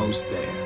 almost there.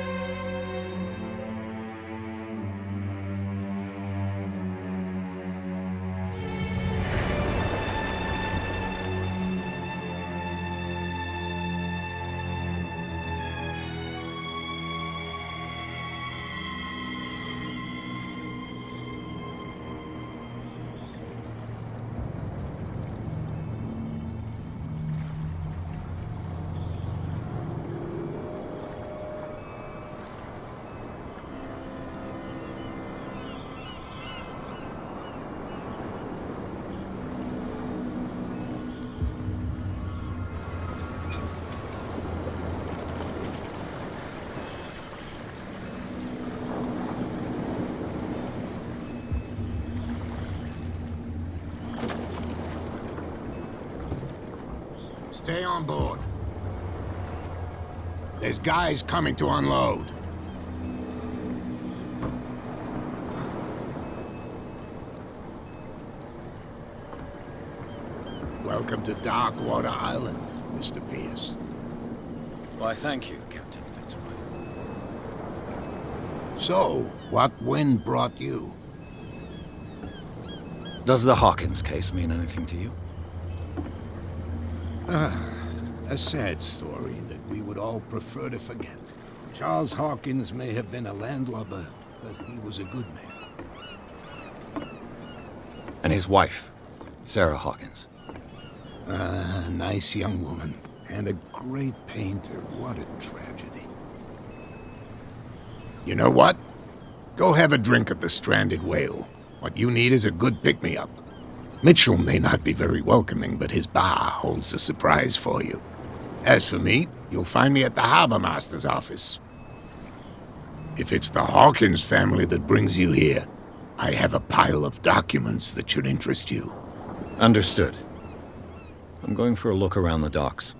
Stay on board. There's guys coming to unload. Welcome to Darkwater Island, Mr. Pierce. Why, thank you, Captain Fitzroy. So, what wind brought you? Does the Hawkins case mean anything to you? A sad story that we would all prefer to forget. Charles Hawkins may have been a landlubber, but he was a good man. And his wife, Sarah Hawkins. A nice young woman, and a great painter. What a tragedy. You know what? Go have a drink at the Stranded Whale. What you need is a good pick-me-up. Mitchell may not be very welcoming, but his bar holds a surprise for you. As for me, you'll find me at the Harbor Master's office. If it's the Hawkins family that brings you here, I have a pile of documents that should interest you. Understood. I'm going for a look around the docks.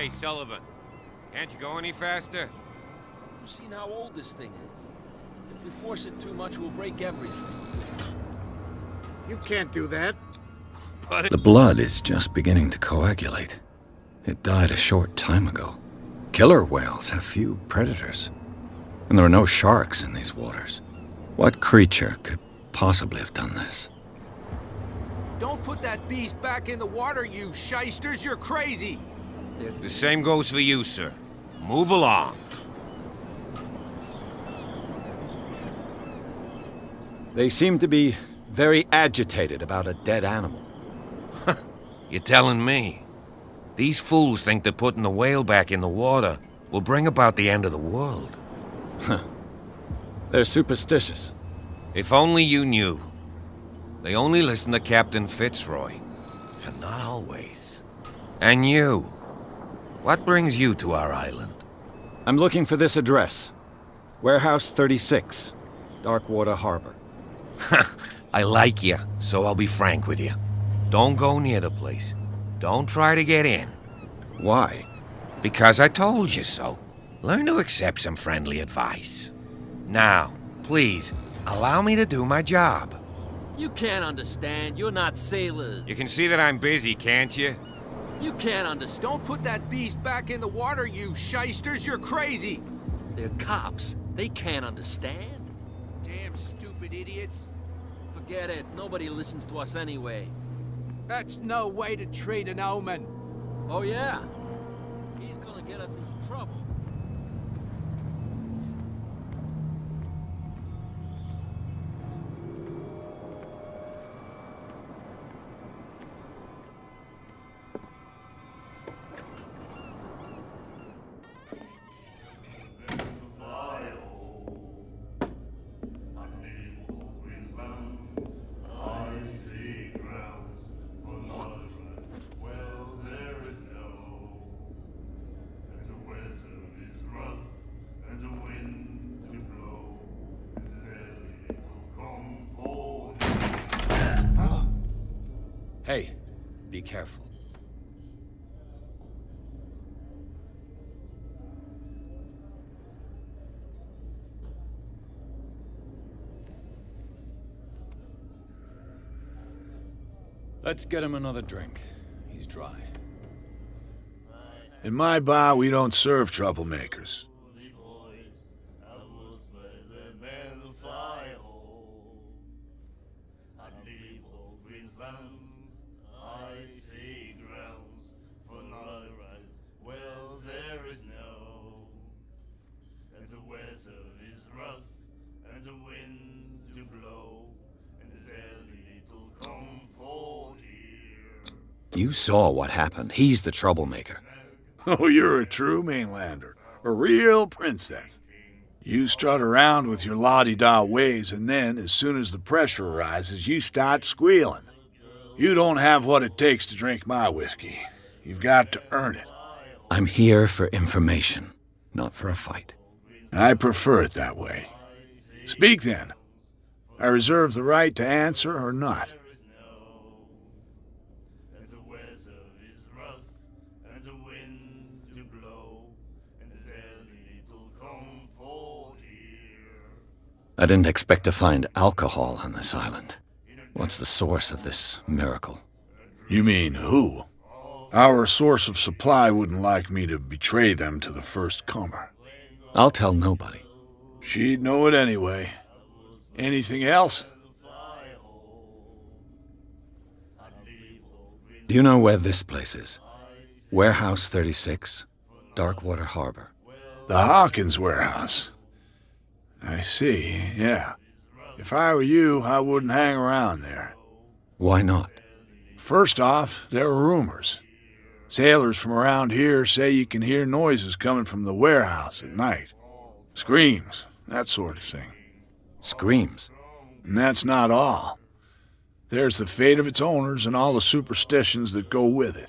Hey, Sullivan. Can't you go any faster? You've seen how old this thing is. If we force it too much, we'll break everything. You can't do that. The blood is just beginning to coagulate. It died a short time ago. Killer whales have few predators. And there are no sharks in these waters. What creature could possibly have done this? Don't put that beast back in the water, you shysters! You're crazy! The same goes for you, sir. Move along. They seem to be very agitated about a dead animal. You're telling me? These fools think that putting the whale back in the water will bring about the end of the world. They're superstitious. If only you knew. They only listen to Captain Fitzroy. And not always. And you. What brings you to our island? I'm looking for this address. Warehouse 36, Darkwater Harbor. I like you, so I'll be frank with you. Don't go near the place. Don't try to get in. Why? Because I told you so. Learn to accept some friendly advice. Now, please, allow me to do my job. You can't understand. You're not sailors. You can see that I'm busy, can't you? You can't understand. Don't put that beast back in the water, you shysters! You're crazy! They're cops. They can't understand. Damn stupid idiots! Forget it. Nobody listens to us anyway. That's no way to treat an omen! Oh, yeah? He's gonna get us into trouble. Hey, be careful. Let's get him another drink. He's dry. In my bar, we don't serve troublemakers. You saw what happened. He's the troublemaker. Oh, you're a true mainlander. A real princess. You strut around with your la-di-da ways, and then, as soon as the pressure arises, you start squealing. You don't have what it takes to drink my whiskey. You've got to earn it. I'm here for information, not for a fight. I prefer it that way. Speak then. I reserve the right to answer or not. I didn't expect to find alcohol on this island. What's the source of this miracle? You mean who? Our source of supply wouldn't like me to betray them to the first comer. I'll tell nobody. She'd know it anyway. Anything else? Do you know where this place is? Warehouse 36, Darkwater Harbor. The Hawkins warehouse. I see, yeah. If I were you, I wouldn't hang around there. Why not? First off, there are rumors. Sailors from around here say you can hear noises coming from the warehouse at night. Screams, that sort of thing. Screams? And that's not all. There's the fate of its owners and all the superstitions that go with it.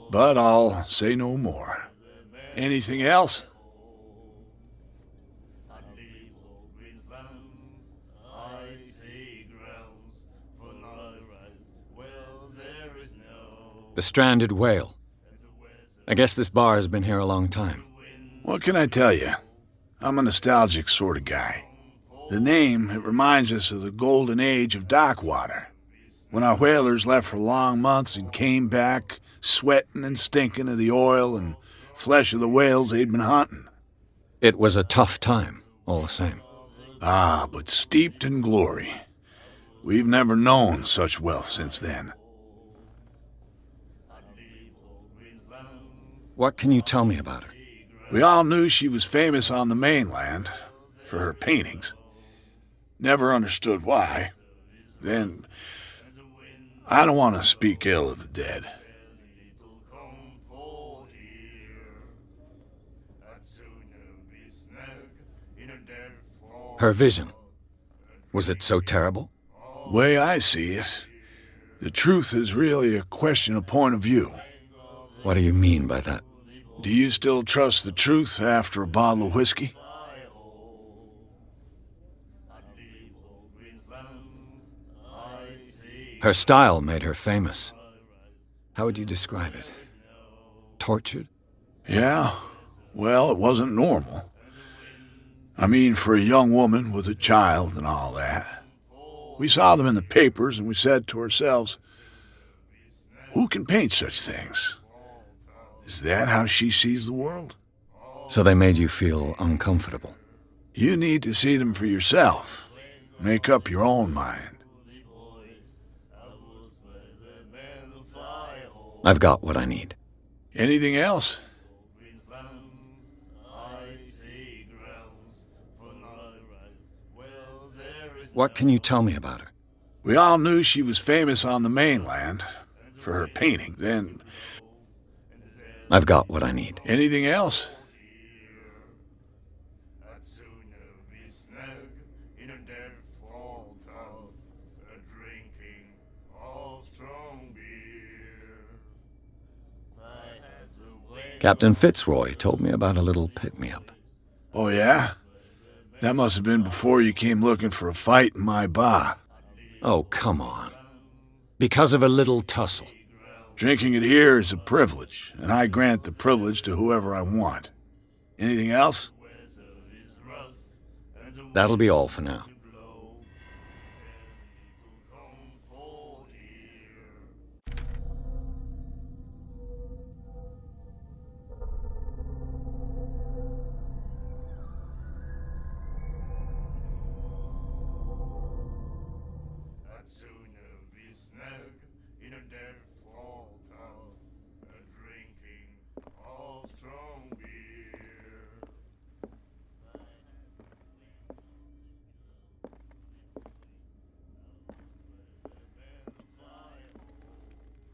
But I'll say no more. Anything else? The stranded whale. I guess this bar has been here a long time. What can I tell you? I'm a nostalgic sort of guy. The name, it reminds us of the golden age of Darkwater, when our whalers left for long months and came back sweating and stinking of the oil and flesh of the whales they'd been hunting. It was a tough time, all the same. Ah, but steeped in glory. We've never known such wealth since then. What can you tell me about her? We all knew she was famous on the mainland for her paintings. Never understood why. Then, I don't want to speak ill of the dead. Her vision. Was it so terrible? Way I see it, the truth is really a question of point of view. What do you mean by that? Do you still trust the truth after a bottle of whiskey? Her style made her famous. How would you describe it? Tortured? Yeah, well, it wasn't normal. I mean, for a young woman with a child and all that. We saw them in the papers and we said to ourselves, who can paint such things? Is that how she sees the world? So they made you feel uncomfortable. You need to see them for yourself. Make up your own mind. I've got what I need. Anything else? What can you tell me about her? We all knew she was famous on the mainland for her painting. Then, I've got what I need. anything else? Captain Fitzroy told me about a little pick-me-up. Oh, yeah? That must have been before you came looking for a fight in my bar. Oh, come on. Because of a little tussle. Drinking it here is a privilege, and I grant the privilege to whoever I want. Anything else? That'll be all for now.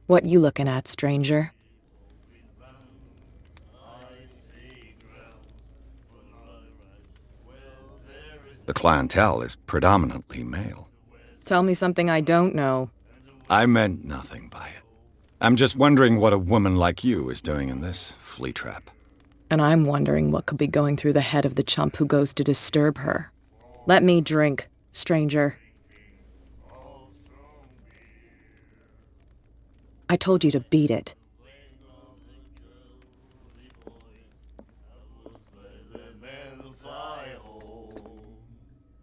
What you looking at, stranger? The clientele is predominantly male. Tell me something I don't know. I meant nothing by it. I'm just wondering what a woman like you is doing in this flea trap. And I'm wondering what could be going through the head of the chump who goes to disturb her. Let me drink, stranger. I told you to beat it.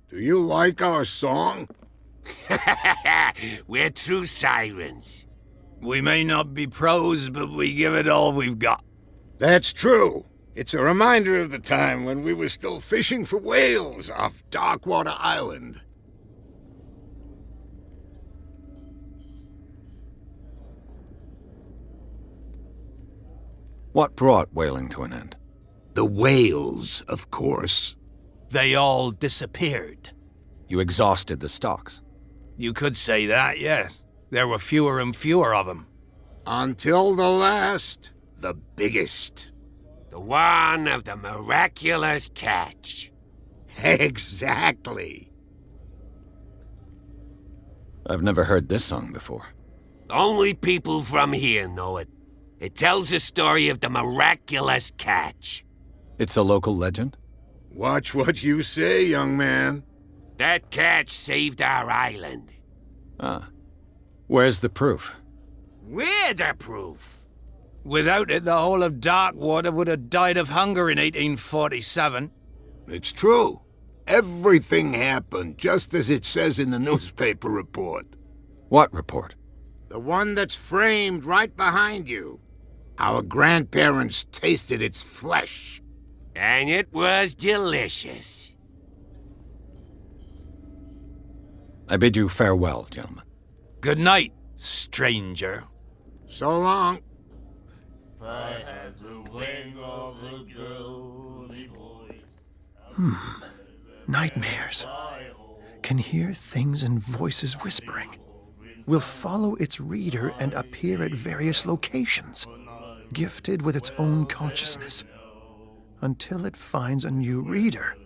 Do you like our song? We're true sirens. We may not be pros, but we give it all we've got. That's true. It's a reminder of the time when we were still fishing for whales off Darkwater Island. What brought whaling to an end? The whales, of course. They all disappeared. You exhausted the stocks. You could say that, yes. There were fewer and fewer of them. Until the last, the biggest. The one of the miraculous catch. Exactly. I've never heard this song before. Only people from here know it. It tells the story of the miraculous catch. It's a local legend? Watch what you say, young man. That catch saved our island. Ah. Where's the proof? We're the proof. Without it, the whole of Darkwater would have died of hunger in 1847. It's true. Everything happened just as it says in the newspaper report. What report? The one that's framed right behind you. Our grandparents tasted its flesh. And it was delicious. I bid you farewell, gentlemen. Good night, stranger. So long. Nightmares. Can hear things and voices whispering. Will follow its reader and appear at various locations, gifted with its own consciousness, until it finds a new reader.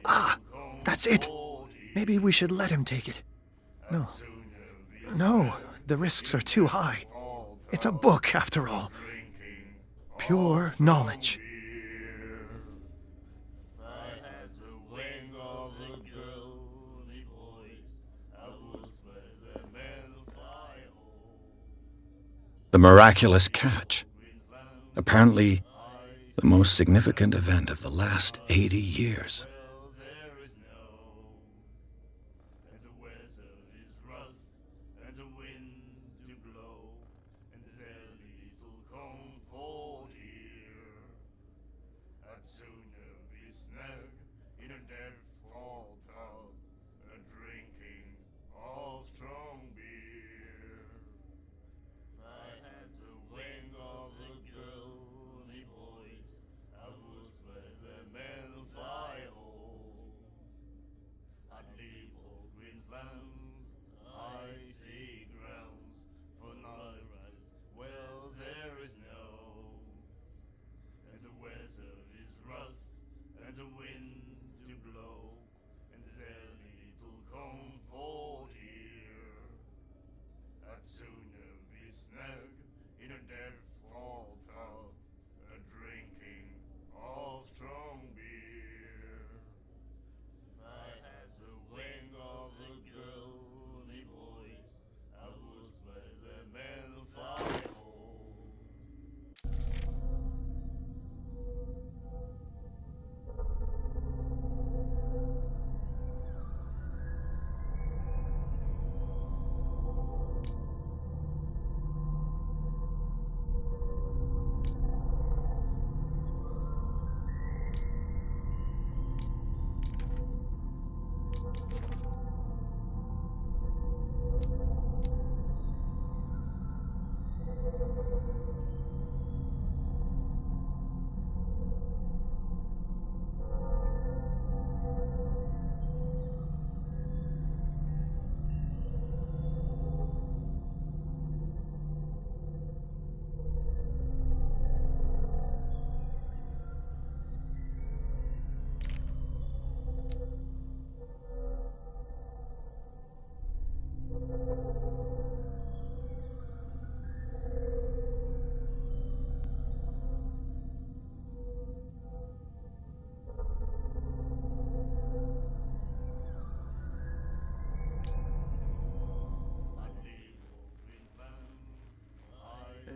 Ah, that's it. Maybe we should let him take it. No, the risks are too high. It's a book, after all. Pure knowledge. The miraculous catch. Apparently, the most significant event of the last 80 years.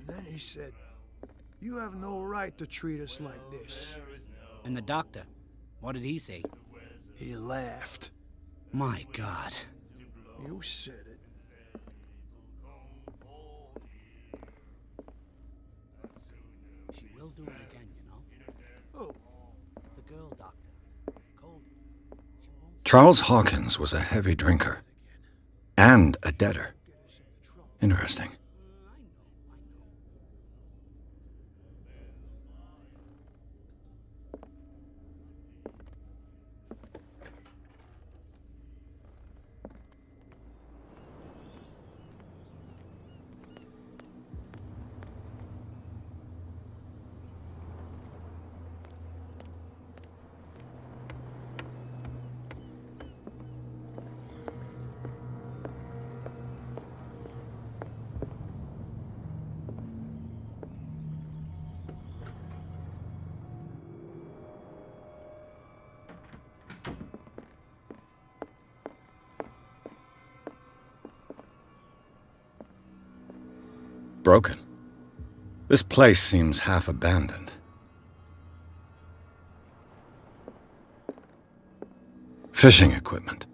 Then he said, "You have no right to treat us like this." And the doctor, what did he say? He laughed. My God. You said it. She will do it again, you know. Oh, The girl doctor. Cold. She won't. Charles Hawkins was a heavy drinker. And a debtor. Interesting. broken. This place seems half abandoned. Fishing equipment.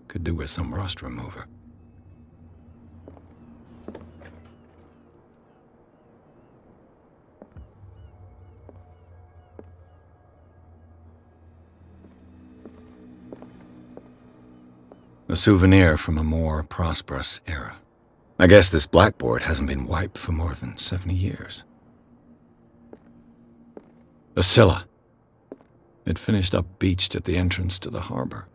Could do with some rust remover. A souvenir from a more prosperous era. I guess this blackboard hasn't been wiped for more than 70 years. The Scylla. It finished up beached at the entrance to the harbor.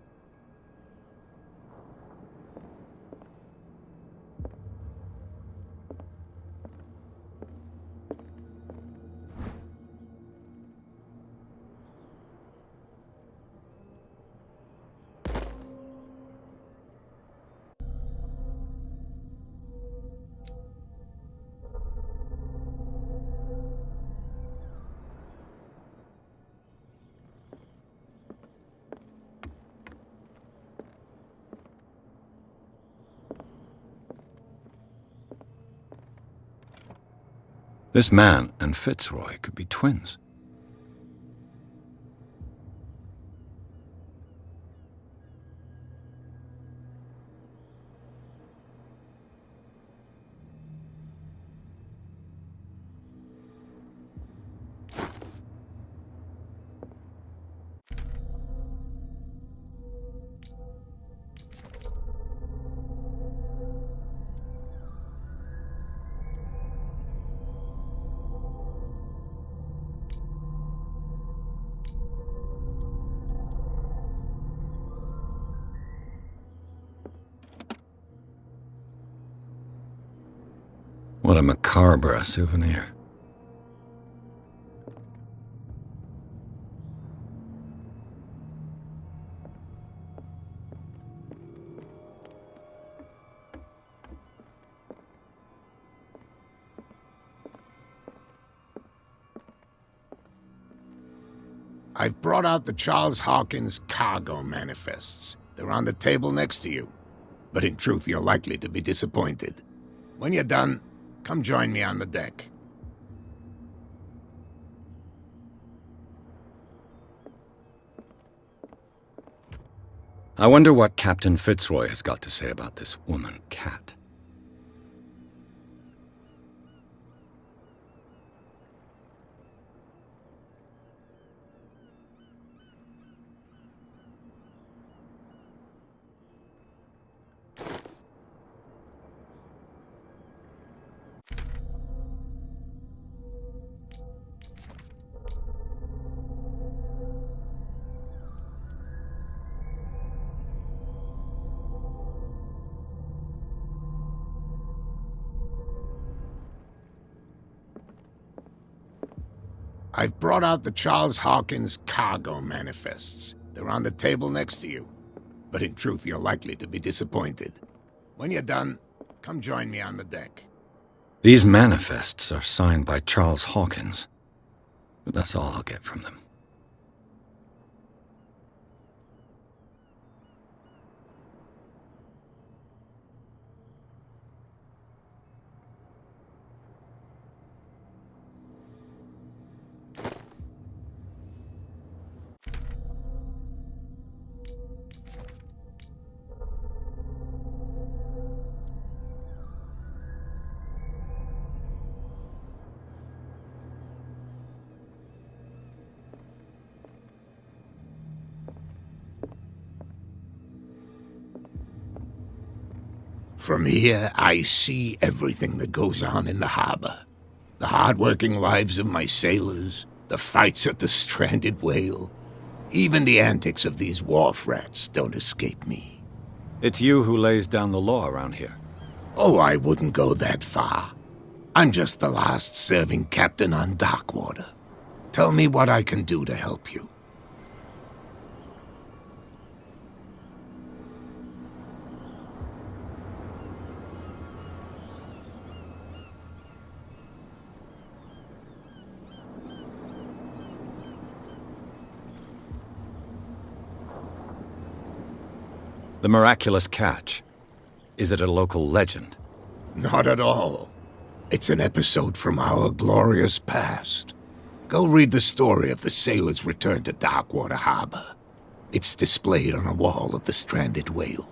This man and Fitzroy could be twins. What a macabre souvenir. I've brought out the Charles Hawkins cargo manifests. They're on the table next to you. But in truth, you're likely to be disappointed. When you're done, come join me on the deck. I wonder what Captain Fitzroy has got to say about this woman cat. I've brought out the Charles Hawkins cargo manifests. They're on the table next to you. But in truth, you're likely to be disappointed. When you're done, come join me on the deck. These manifests are signed by Charles Hawkins, but that's all I'll get from them. From here, I see everything that goes on in the harbor. The hard-working lives of my sailors, the fights at the stranded whale. Even the antics of these wharf rats don't escape me. It's you who lays down the law around here. Oh, I wouldn't go that far. I'm just the last serving captain on Darkwater. Tell me what I can do to help you. The miraculous catch. Is it a local legend? Not at all. It's an episode from our glorious past. Go read the story of the sailor's return to Darkwater Harbor. It's displayed on a wall of the stranded whale.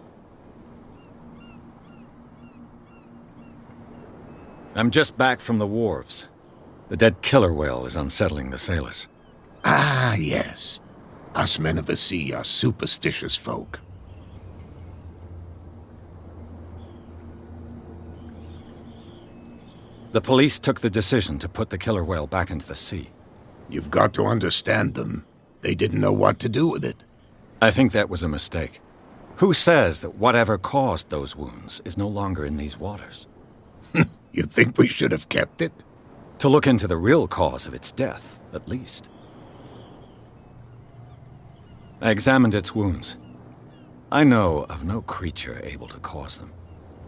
I'm just back from the wharves. The dead killer whale is unsettling the sailors. Ah, yes. Us men of the sea are superstitious folk. The police took the decision to put the killer whale back into the sea. You've got to understand them. They didn't know what to do with it. I think that was a mistake. Who says that whatever caused those wounds is no longer in these waters? You think we should have kept it? To look into the real cause of its death, at least. I examined its wounds. I know of no creature able to cause them.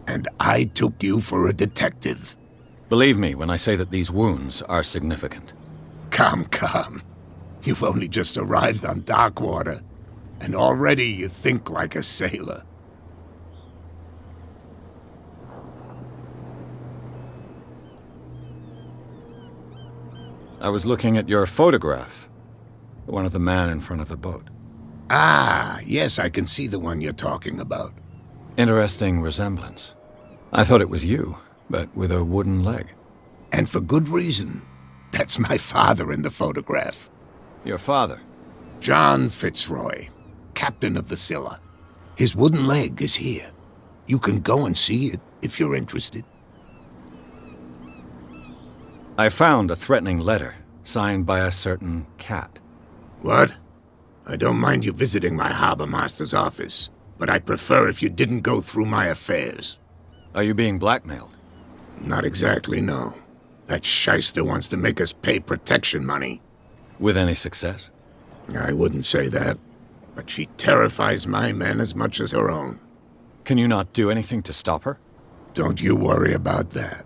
And I took you for a detective. Believe me when I say that these wounds are significant. Come. You've only just arrived on Darkwater, and already you think like a sailor. I was looking at your photograph. The one of the man in front of the boat. Ah, yes, I can see the one you're talking about. Interesting resemblance. I thought it was you, but with a wooden leg. And for good reason. That's my father in the photograph. Your father? John Fitzroy, captain of the Scylla. His wooden leg is here. You can go and see it if you're interested. I found a threatening letter, signed by a certain cat. What? I don't mind you visiting my harbor master's office, but I'd prefer if you didn't go through my affairs. Are you being blackmailed? Not exactly, no. That shyster wants to make us pay protection money. With any success? I wouldn't say that, but she terrifies my men as much as her own. Can you not do anything to stop her? Don't you worry about that.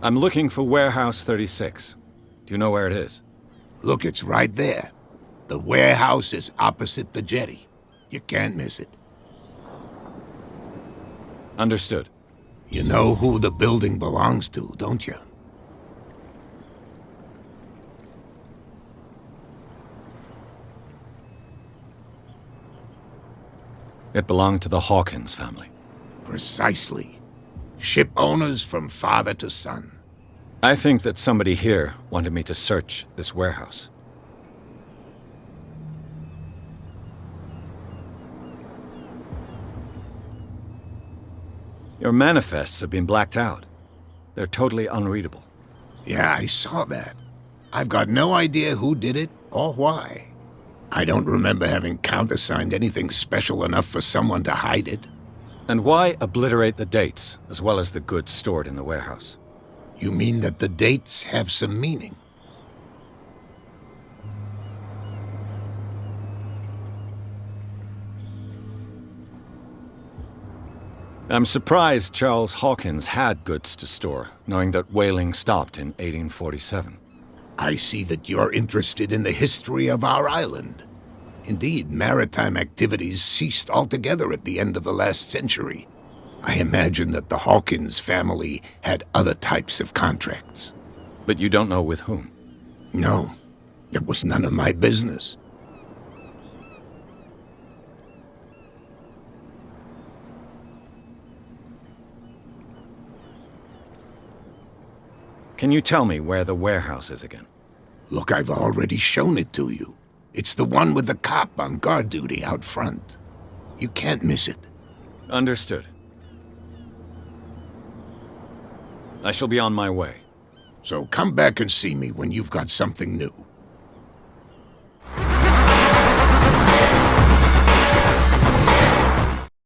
I'm looking for Warehouse 36. Do you know where it is? Look, it's right there. The warehouse is opposite the jetty. You can't miss it. Understood. You know who the building belongs to, don't you? It belonged to the Hawkins family. Precisely. Ship owners from father to son. I think that somebody here wanted me to search this warehouse. Your manifests have been blacked out. They're totally unreadable. Yeah, I saw that. I've got no idea who did it or why. I don't remember having countersigned anything special enough for someone to hide it. And why obliterate the dates, as well as the goods stored in the warehouse? You mean that the dates have some meaning? I'm surprised Charles Hawkins had goods to store, knowing that whaling stopped in 1847. I see that you're interested in the history of our island. Indeed, maritime activities ceased altogether at the end of the last century. I imagine that the Hawkins family had other types of contracts. But you don't know with whom? No, it was none of my business. Can you tell me where the warehouse is again? Look, I've already shown it to you. It's the one with the cop on guard duty out front. You can't miss it. Understood. I shall be on my way. So come back and see me when you've got something new.